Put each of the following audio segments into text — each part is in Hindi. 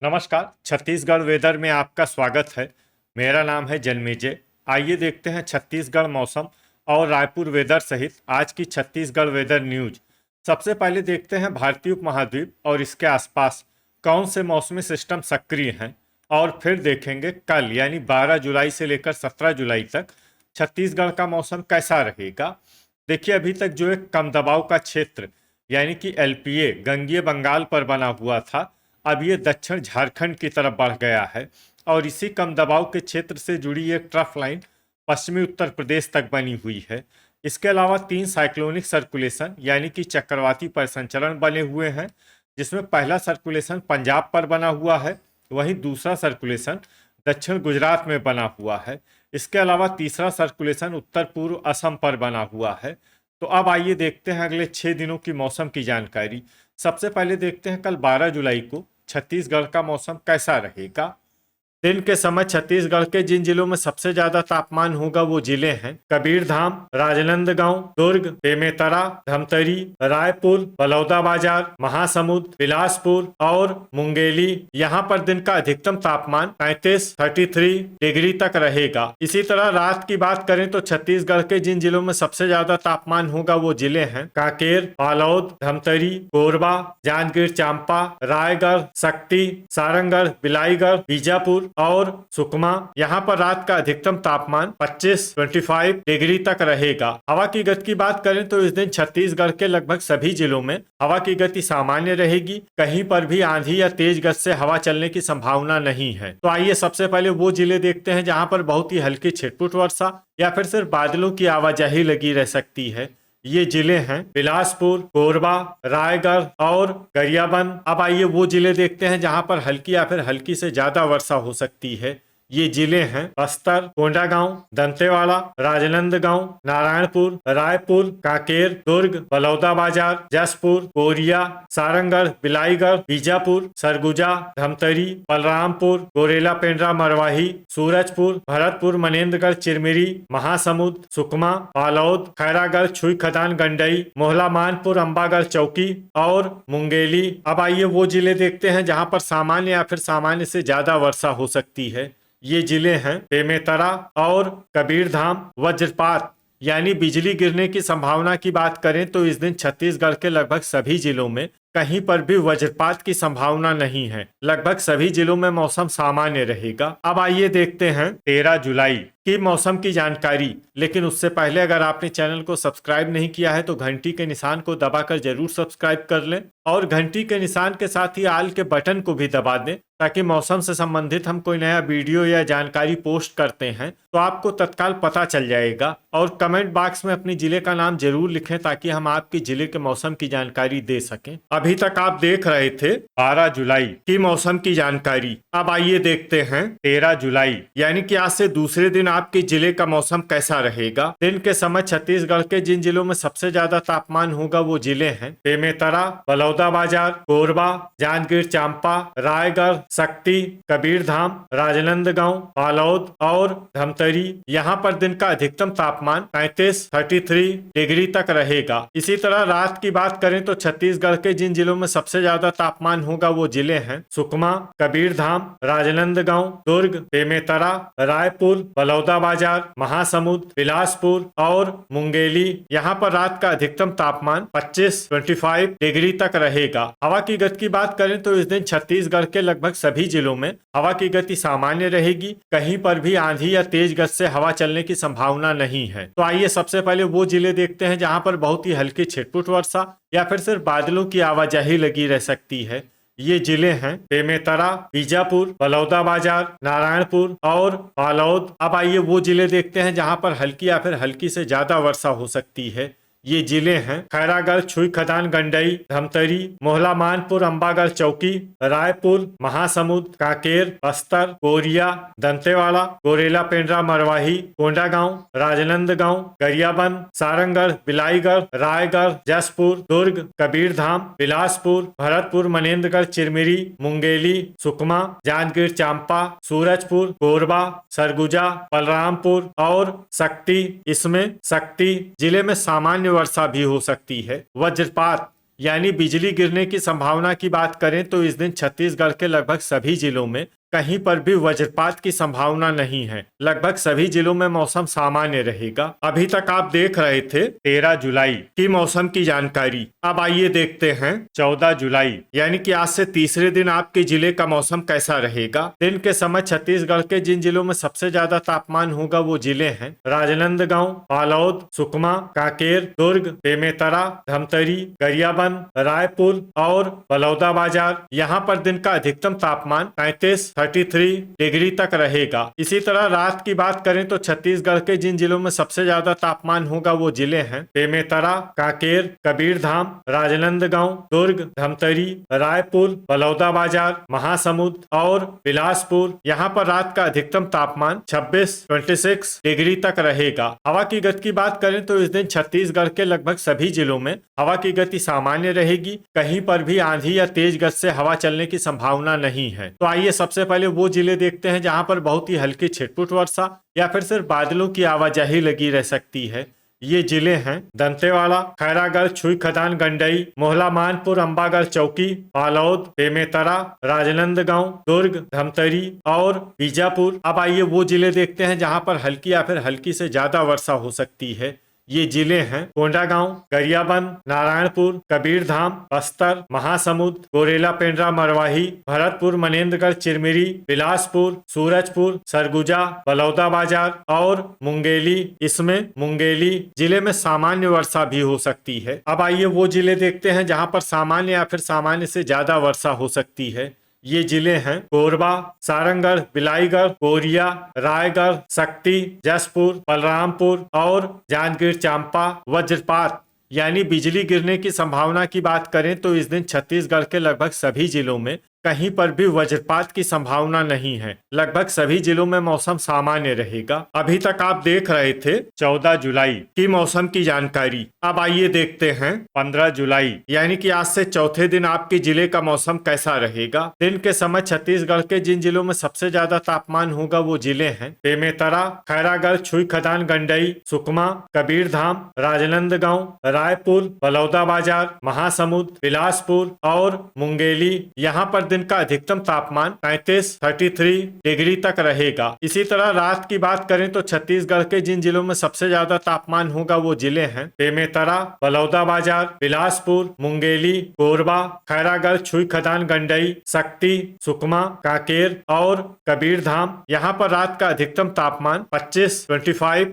नमस्कार। छत्तीसगढ़ वेदर में आपका स्वागत है। मेरा नाम है जन्मेजय। आइए देखते हैं छत्तीसगढ़ मौसम और रायपुर वेदर सहित आज की छत्तीसगढ़ वेदर न्यूज। सबसे पहले देखते हैं भारतीय उपमहाद्वीप और इसके आसपास कौन से मौसमी सिस्टम सक्रिय हैं, और फिर देखेंगे कल यानी 12 जुलाई से लेकर 17 जुलाई तक छत्तीसगढ़ का मौसम कैसा रहेगा। देखिए, अभी तक जो एक कम दबाव का क्षेत्र यानी कि एलपीए गंगीय बंगाल पर बना हुआ था, अब ये दक्षिण झारखंड की तरफ बढ़ गया है और इसी कम दबाव के क्षेत्र से जुड़ी एक ट्रफ लाइन पश्चिमी उत्तर प्रदेश तक बनी हुई है। इसके अलावा 3 साइक्लोनिक सर्कुलेशन यानी कि चक्रवाती परिसंचरण बने हुए हैं, जिसमें पहला सर्कुलेशन पंजाब पर बना हुआ है, वहीं दूसरा सर्कुलेशन दक्षिण गुजरात में बना हुआ है। इसके अलावा तीसरा सर्कुलेशन उत्तर पूर्व असम पर बना हुआ है। तो अब आइए देखते हैं अगले 6 दिनों की मौसम की जानकारी। सबसे पहले देखते हैं कल 12 जुलाई को छत्तीसगढ़ का मौसम कैसा रहेगा। दिन के समय छत्तीसगढ़ के जिन जिलों में सबसे ज्यादा तापमान होगा वो जिले हैं कबीरधाम, राजनांदगांव, दुर्ग, बेमेतरा, धमतरी, रायपुर, बलौदाबाजार, महासमुंद, बिलासपुर और मुंगेली। यहाँ पर दिन का अधिकतम तापमान 33 डिग्री तक रहेगा। इसी तरह रात की बात करें तो छत्तीसगढ़ के जिन जिलों में सबसे ज्यादा तापमान होगा वो जिले हैं कांकेर, बालोद, धमतरी, कोरबा, जांजगीर चांपा, रायगढ़, शक्ति, सारंगढ़, बिलाईगढ़, बीजापुर और सुकमा। यहाँ पर रात का अधिकतम तापमान 25 डिग्री तक रहेगा। हवा की गति की बात करें तो इस दिन छत्तीसगढ़ के लगभग सभी जिलों में हवा की गति सामान्य रहेगी। कहीं पर भी आंधी या तेज गति से हवा चलने की संभावना नहीं है। तो आइए सबसे पहले वो जिले देखते हैं जहाँ पर बहुत ही हल्की छिटपुट वर्षा या फिर सिर्फ बादलों की आवाजाही लगी रह सकती है। ये जिले हैं बिलासपुर, कोरबा, रायगढ़ और गरियाबंद। अब आइए वो जिले देखते हैं जहां पर हल्की या फिर हल्की से ज्यादा वर्षा हो सकती है। ये जिले हैं बस्तर, कोंडागांव, दंतेवाड़ा, राजनांदगांव, नारायणपुर, रायपुर, कांकेर, दुर्ग, बलौदाबाजार, जसपुर, कोरिया, सारंगढ़, बिलाईगढ़, बीजापुर, सरगुजा, धमतरी, बलरामपुर, गोरेला पेंड्रा मरवाही, सूरजपुर, भरतपुर, मनेन्द्रगढ़, चिरमिरी, महासमुंद, सुकमा, बालोद, खैरागढ़, छुई खदान, गंडई, मोहला, मानपुर, अंबागढ़, चौकी और मुंगेली। अब आइए वो जिले देखते हैं जहां पर सामान्य या फिर सामान्य से ज्यादा वर्षा हो सकती है। ये जिले हैं बेमेतरा और कबीरधाम। वज्रपात यानी बिजली गिरने की संभावना की बात करें तो इस दिन छत्तीसगढ़ के लगभग सभी जिलों में कहीं पर भी वज्रपात की संभावना नहीं है। लगभग सभी जिलों में मौसम सामान्य रहेगा। अब आइए देखते हैं 13 जुलाई की मौसम की जानकारी। लेकिन उससे पहले अगर आपने चैनल को सब्सक्राइब नहीं किया है तो घंटी के निशान को दबाकर जरूर सब्सक्राइब कर लें और घंटी के निशान के साथ ही आल के बटन को भी दबा दें, ताकि मौसम से संबंधित हम कोई नया वीडियो या जानकारी पोस्ट करते हैं तो आपको तत्काल पता चल जाएगा। और कमेंट बॉक्स में अपनी जिले का नाम जरूर लिखें ताकि हम आपके जिले के मौसम की जानकारी दे सकें। अभी तक आप देख रहे थे 12 जुलाई की मौसम की जानकारी। अब आइए देखते हैं 13 जुलाई यानी कि आज से दूसरे दिन आपके जिले का मौसम कैसा रहेगा। दिन के समय छत्तीसगढ़ के जिन जिलों में सबसे ज्यादा तापमान होगा वो जिले हैं बेमेतरा, बलौदाबाजार, कोरबा, जांजगीर चांपा, रायगढ़, शक्ति, कबीरधाम, राजनांदगांव, बालोद और धमतरी। यहाँ पर दिन का अधिकतम तापमान 33 डिग्री तक रहेगा। इसी तरह रात की बात करें तो छत्तीसगढ़ के जिन जिलों में सबसे ज्यादा तापमान होगा वो जिले हैं सुकमा, कबीरधाम, राजनांदगांव, दुर्ग, बेमेतरा, रायपुर, बलौदाबाजार, महासमुंद, बिलासपुर और मुंगेली। यहाँ पर रात का अधिकतम तापमान 25 डिग्री तक रहेगा। हवा की गति की बात करें तो इस दिन छत्तीसगढ़ के लगभग सभी जिलों में हवा की गति सामान्य रहेगी। कहीं पर भी आंधी या तेज गति से हवा चलने की संभावना नहीं है। तो आइए सबसे पहले वो जिले देखते हैं जहां पर बहुत ही हल्की छिटपुट वर्षा या फिर सिर्फ बादलों की आवाजाही लगी रह सकती है। ये जिले हैं बेमेतरा, बीजापुर, बलौदाबाजार, नारायणपुर और बालोद। अब आइए वो जिले देखते हैं जहां पर हल्की या फिर हल्की से ज्यादा वर्षा हो सकती है। ये जिले हैं खैरागढ़, छुई खदान, गंडई, धमतरी, मोहला, मानपुर, अंबागढ़, चौकी, रायपुर, महासमुंद, कांकेर, बस्तर, कोरिया, दंतेवाड़ा, गोरेला पेंड्रा मरवाही, कोंडागांव, राजनांदगांव, गरियाबंद, सारंगढ़, बिलाईगढ़, रायगढ़, जसपुर, दुर्ग, कबीरधाम, बिलासपुर, भरतपुर, मनेन्द्रगढ़, चिरमिरी, मुंगेली, सुकमा, जांजगीर चांपा, सूरजपुर, कोरबा, सरगुजा, बलरामपुर और शक्ति। इसमें शक्ति जिले में सामान्य वर्षा भी हो सकती है। वज्रपात यानी बिजली गिरने की संभावना की बात करें तो इस दिन छत्तीसगढ़ के लगभग सभी जिलों में कहीं पर भी वज्रपात की संभावना नहीं है। लगभग सभी जिलों में मौसम सामान्य रहेगा। अभी तक आप देख रहे थे 13 जुलाई की मौसम की जानकारी। अब आइए देखते हैं 14 जुलाई यानी कि आज से तीसरे दिन आपके जिले का मौसम कैसा रहेगा। दिन के समय छत्तीसगढ़ के जिन जिलों में सबसे ज्यादा तापमान होगा वो जिले हैं राजनांदगांव, बालोद, सुकमा, कांकेर, दुर्ग, बेमेतरा, धमतरी, गरियाबंद, रायपुर और बलौदाबाजार। यहाँ पर दिन का अधिकतम तापमान 33 डिग्री तक रहेगा। इसी तरह रात की बात करें तो छत्तीसगढ़ के जिन जिलों में सबसे ज्यादा तापमान होगा वो जिले हैं बेमेतरा, कांकेर, कबीरधाम, राजनांदगांव, दुर्ग, धमतरी, रायपुर, बलौदाबाजार, महासमुंद और बिलासपुर। यहाँ पर रात का अधिकतम तापमान 26 डिग्री तक रहेगा। हवा की गति की बात करें तो इस दिन छत्तीसगढ़ के लगभग सभी जिलों में हवा की गति सामान्य रहेगी। कहीं पर भी आंधी या तेज गति से हवा चलने की संभावना नहीं है। तो आइए सबसे पहले वो जिले देखते हैं जहां पर बहुत ही हल्की छिटपुट वर्षा या फिर सिर्फ बादलों की आवाजाही लगी रह सकती है। ये जिले हैं दंतेवाड़ा, खैरागढ़, छुई खदान, गंडई, मोहला, मानपुर, अंबागढ़, चौकी, बालोद, बेमेतरा, राजनांदगांव, दुर्ग, धमतरी और बीजापुर। अब आइए वो जिले देखते हैं जहां पर हल्की या फिर हल्की से ज्यादा वर्षा हो सकती है। ये जिले हैं कोंडागांव, गरियाबंद, नारायणपुर, कबीरधाम, बस्तर, महासमुंद, गोरेला, पेंड्रा, मरवाही, भरतपुर, मनेन्द्रगढ़, चिरमिरी, बिलासपुर, सूरजपुर, सरगुजा, बलौदाबाजार और मुंगेली। इसमें मुंगेली जिले में सामान्य वर्षा भी हो सकती है। अब आइए वो जिले देखते हैं जहां पर सामान्य या फिर सामान्य से ज्यादा वर्षा हो सकती है। ये जिले हैं कोरबा, सारंगढ़, बिलाईगढ़, कोरिया, रायगढ़, शक्ति, जसपुर, बलरामपुर और जांजगीर चांपा। वज्रपात यानी बिजली गिरने की संभावना की बात करें तो इस दिन छत्तीसगढ़ के लगभग सभी जिलों में कहीं पर भी वज्रपात की संभावना नहीं है। लगभग सभी जिलों में मौसम सामान्य रहेगा। अभी तक आप देख रहे थे 14 जुलाई की मौसम की जानकारी। अब आइए देखते हैं 15 जुलाई यानी कि आज से चौथे दिन आपके जिले का मौसम कैसा रहेगा। दिन के समय छत्तीसगढ़ के जिन जिलों में सबसे ज्यादा तापमान होगा वो जिले हैं बेमेतरा, खैरागढ़, छुई खदान, गंडई, सुकमा, कबीरधाम, राजनांदगांव, रायपुर, बलौदाबाजार, महासमुंद, बिलासपुर और मुंगेली। यहाँ पर दिन का अधिकतम तापमान 33 डिग्री तक रहेगा। इसी तरह रात की बात करें तो छत्तीसगढ़ के जिन जिलों में सबसे ज्यादा तापमान होगा वो जिले हैं बेमेतरा, बलौदाबाजार, बिलासपुर, मुंगेली, कोरबा, खैरागढ़, छुई खदान, गंडई, शक्ति, सुकमा, कांकेर और कबीरधाम। यहाँ पर रात का अधिकतम तापमान 25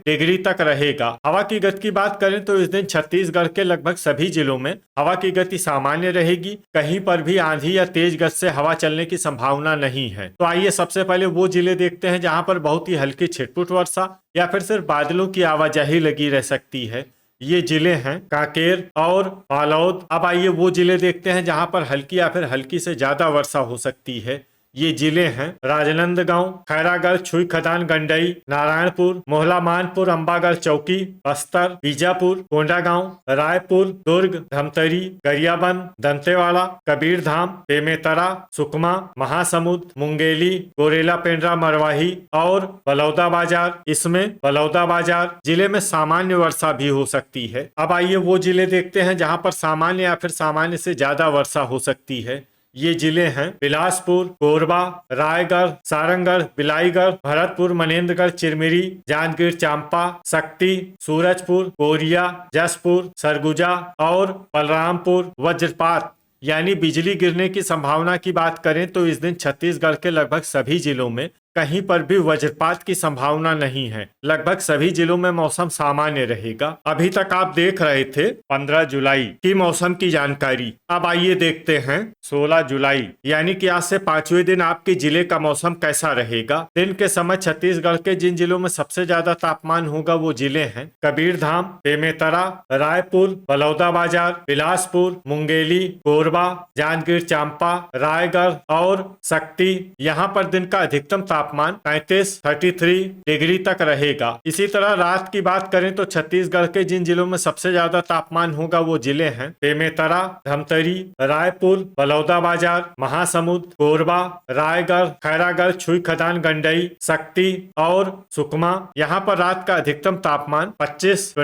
डिग्री तक रहेगा। हवा की गति की बात करें तो इस दिन छत्तीसगढ़ के लगभग सभी जिलों में हवा की गति सामान्य रहेगी। कहीं पर भी आंधी या तेज गति से हवा चलने की संभावना नहीं है। तो आइए सबसे पहले वो जिले देखते हैं जहां पर बहुत ही हल्की छिटपुट वर्षा या फिर सिर्फ बादलों की आवाजाही लगी रह सकती है। ये जिले हैं कांकेर और बालोद। अब आइए वो जिले देखते हैं जहां पर हल्की या फिर हल्की से ज्यादा वर्षा हो सकती है। ये जिले हैं राजनांदगांव, खैरागढ़, छुई खदान, गंडई, नारायणपुर, मोहला, मानपुर, अंबागढ़, चौकी, बस्तर, बीजापुर, कोंडागांव, रायपुर, दुर्ग, धमतरी, गरियाबंद, दंतेवाड़ा, कबीरधाम, बेमेतरा, सुकमा, महासमुंद, मुंगेली, गोरेला, पेंड्रा, मरवाही और बलौदाबाजार। इसमें बलौदाबाजार जिले में सामान्य वर्षा भी हो सकती है। अब आइए वो जिले देखते हैं जहां पर सामान्य या फिर सामान्य से ज्यादा वर्षा हो सकती है। ये जिले हैं बिलासपुर, कोरबा, रायगढ़, सारंगढ़, बिलाईगढ़, भरतपुर, मनेन्द्रगढ़, चिरमिरी, जांजगीर चांपा, शक्ति, सूरजपुर, कोरिया, जसपुर, सरगुजा और बलरामपुर। वज्रपात यानी बिजली गिरने की संभावना की बात करें तो इस दिन छत्तीसगढ़ के लगभग सभी जिलों में कहीं पर भी वज्रपात की संभावना नहीं है। लगभग सभी जिलों में मौसम सामान्य रहेगा। अभी तक आप देख रहे थे 15 जुलाई की मौसम की जानकारी। अब आइए देखते हैं 16 जुलाई यानी कि आज से पांचवें दिन आपके जिले का मौसम कैसा रहेगा। दिन के समय छत्तीसगढ़ के जिन जिलों में सबसे ज्यादा तापमान होगा वो जिले हैं कबीरधाम, बेमेतरा, रायपुर, बलौदाबाजार, बिलासपुर, मुंगेली, कोरबा, जांजगीर चांपा, रायगढ़ और शक्ति। यहाँ पर दिन का अधिकतम तापमान तापमान 33 डिग्री तक रहेगा। इसी तरह रात की बात करें तो छत्तीसगढ़ के जिन जिलों में सबसे ज्यादा तापमान होगा वो जिले हैं बेमेतरा, धमतरी, रायपुर, बलौदाबाजार, महासमुंद, कोरबा, रायगढ़, खैरागढ़, छुई खदान, गंडई, शक्ति और सुकमा। यहाँ पर रात का अधिकतम तापमान 25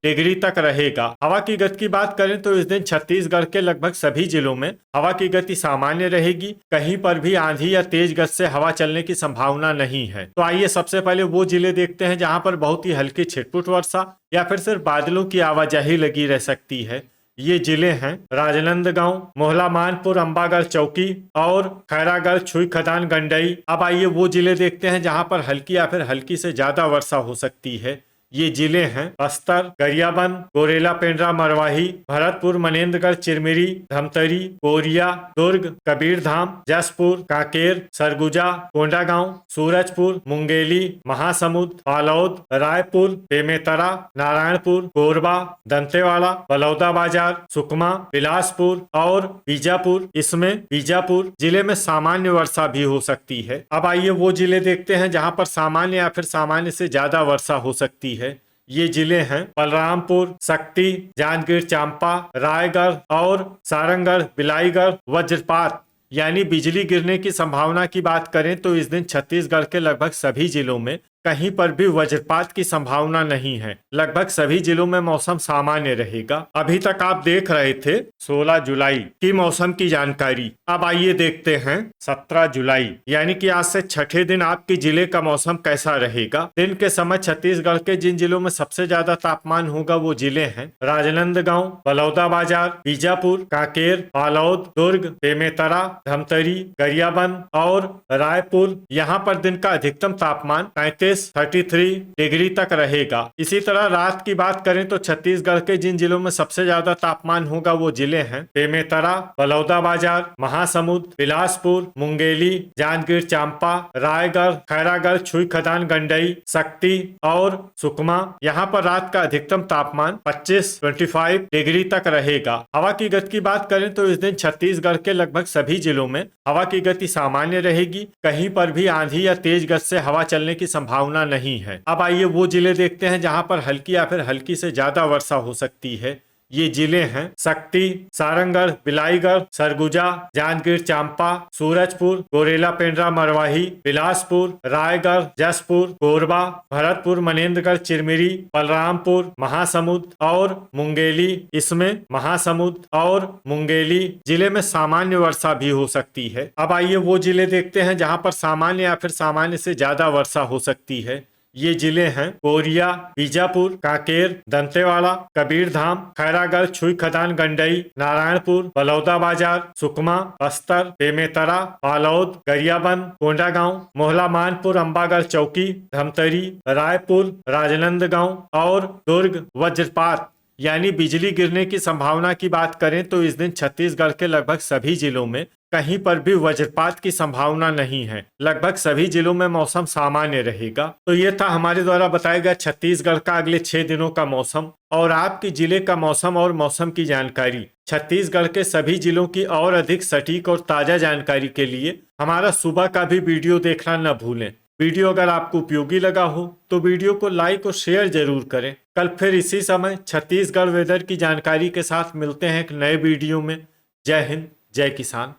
डिग्री तक रहेगा। हवा की गति की बात करें तो इस दिन छत्तीसगढ़ के लगभग सभी जिलों में हवा की गति सामान्य रहेगी। कहीं पर भी आंधी या तेज गति से हवा चलने की संभावना नहीं है। तो आइए सबसे पहले वो जिले देखते हैं जहां पर बहुत ही हल्की छिटपुट वर्षा या फिर सिर्फ बादलों की आवाजाही लगी रह सकती है। ये जिले हैं राजनांदगांव, मोहला मानपुर, अंबागढ़ चौकी और खैरागढ़, छुई खदान, गंडई। अब आइए वो जिले देखते हैं जहां पर हल्की या फिर हल्की से ज्यादा वर्षा हो सकती है। ये जिले हैं बस्तर, गरियाबंद, गोरेला, पेंड्रा, मरवाही, भरतपुर, मनेन्द्रगढ़, चिरमिरी, धमतरी, कोरिया, दुर्ग, कबीरधाम, जसपुर, कांकेर, सरगुजा, कोंडागांव, सूरजपुर, मुंगेली, महासमुंद, बालोद, रायपुर, बेमेतरा, नारायणपुर, कोरबा, दंतेवाड़ा, बलौदाबाजार, सुकमा, बिलासपुर और बीजापुर। इसमें बीजापुर जिले में सामान्य वर्षा भी हो सकती है। अब आइए वो जिले देखते हैं जहां पर सामान्य या फिर सामान्य से ज्यादा वर्षा हो सकती है। ये जिले हैं बलरामपुर, शक्ति, जांजगीर चांपा, रायगढ़ और सारंगढ़, बिलाईगढ़। वज्रपात यानी बिजली गिरने की संभावना की बात करें तो इस दिन छत्तीसगढ़ के लगभग सभी जिलों में कहीं पर भी वज्रपात की संभावना नहीं है। लगभग सभी जिलों में मौसम सामान्य रहेगा। अभी तक आप देख रहे थे 16 जुलाई की मौसम की जानकारी। अब आइए देखते हैं 17 जुलाई यानी कि आज से छठे दिन आपके जिले का मौसम कैसा रहेगा। दिन के समय छत्तीसगढ़ के जिन जिलों में सबसे ज्यादा तापमान होगा वो जिले हैं राजनांदगांव, बलौदाबाजार, बीजापुर, कांकेर, बालोद, दुर्ग, बेमेतरा, धमतरी, गरियाबंद और रायपुर। यहाँ पर दिन का अधिकतम तापमान 33 डिग्री तक रहेगा। इसी तरह रात की बात करें तो छत्तीसगढ़ के जिन जिलों में सबसे ज्यादा तापमान होगा वो जिले हैं बेमेतरा, बलौदाबाजार, महासमुंद, बिलासपुर, मुंगेली, जांजगीर चांपा, रायगढ़, खैरागढ़, छुई खदान, गंडई, शक्ति और सुकमा। यहाँ पर रात का अधिकतम तापमान 25 डिग्री तक रहेगा। हवा की गति की बात करें तो इस दिन छत्तीसगढ़ के लगभग सभी जिलों में हवा की गति सामान्य रहेगी। कहीं पर भी आंधी या तेज गति से हवा चलने की संभावना नहीं है। अब आइए वो जिले देखते हैं जहां पर हल्की या फिर हल्की से ज्यादा वर्षा हो सकती है। ये जिले हैं शक्ति, सारंगढ़, बिलाईगढ़, सरगुजा, जांजगीर चांपा, सूरजपुर, गोरेला, पेंड्रा, मरवाही, बिलासपुर, रायगढ़, जसपुर, कोरबा, भरतपुर, मनेन्द्रगढ़, चिरमिरी, बलरामपुर, महासमुंद और मुंगेली। इसमें महासमुंद और मुंगेली जिले में सामान्य वर्षा भी हो सकती है। अब आइए वो जिले देखते हैं जहां पर सामान्य या फिर सामान्य से ज्यादा वर्षा हो सकती है। ये जिले हैं कोरिया, बीजापुर, कांकेर, दंतेवाड़ा, कबीरधाम, खैरागढ़, छुई खदान, गंडई, नारायणपुर, बलौदाबाजार, सुकमा, बस्तर, बेमेतरा, बालोद, गरियाबंद, कोंडागांव, मोहला मानपुर, अंबागढ़ चौकी, धमतरी, रायपुर, राजनांदगांव और दुर्ग। वज्रपात यानी बिजली गिरने की संभावना की बात करें तो इस दिन छत्तीसगढ़ के लगभग सभी जिलों में कहीं पर भी वज्रपात की संभावना नहीं है। लगभग सभी जिलों में मौसम सामान्य रहेगा। तो ये था हमारे द्वारा बताया गया छत्तीसगढ़ का अगले 6 दिनों का मौसम और आपके जिले का मौसम और मौसम की जानकारी। छत्तीसगढ़ के सभी जिलों की और अधिक सटीक और ताजा जानकारी के लिए हमारा सुबह का भी वीडियो देखना न भूलें। वीडियो अगर आपको उपयोगी लगा हो तो वीडियो को लाइक और शेयर जरूर करें। कल फिर इसी समय छत्तीसगढ़ वेदर की जानकारी के साथ मिलते हैं एक नए वीडियो में। जय हिंद, जय किसान।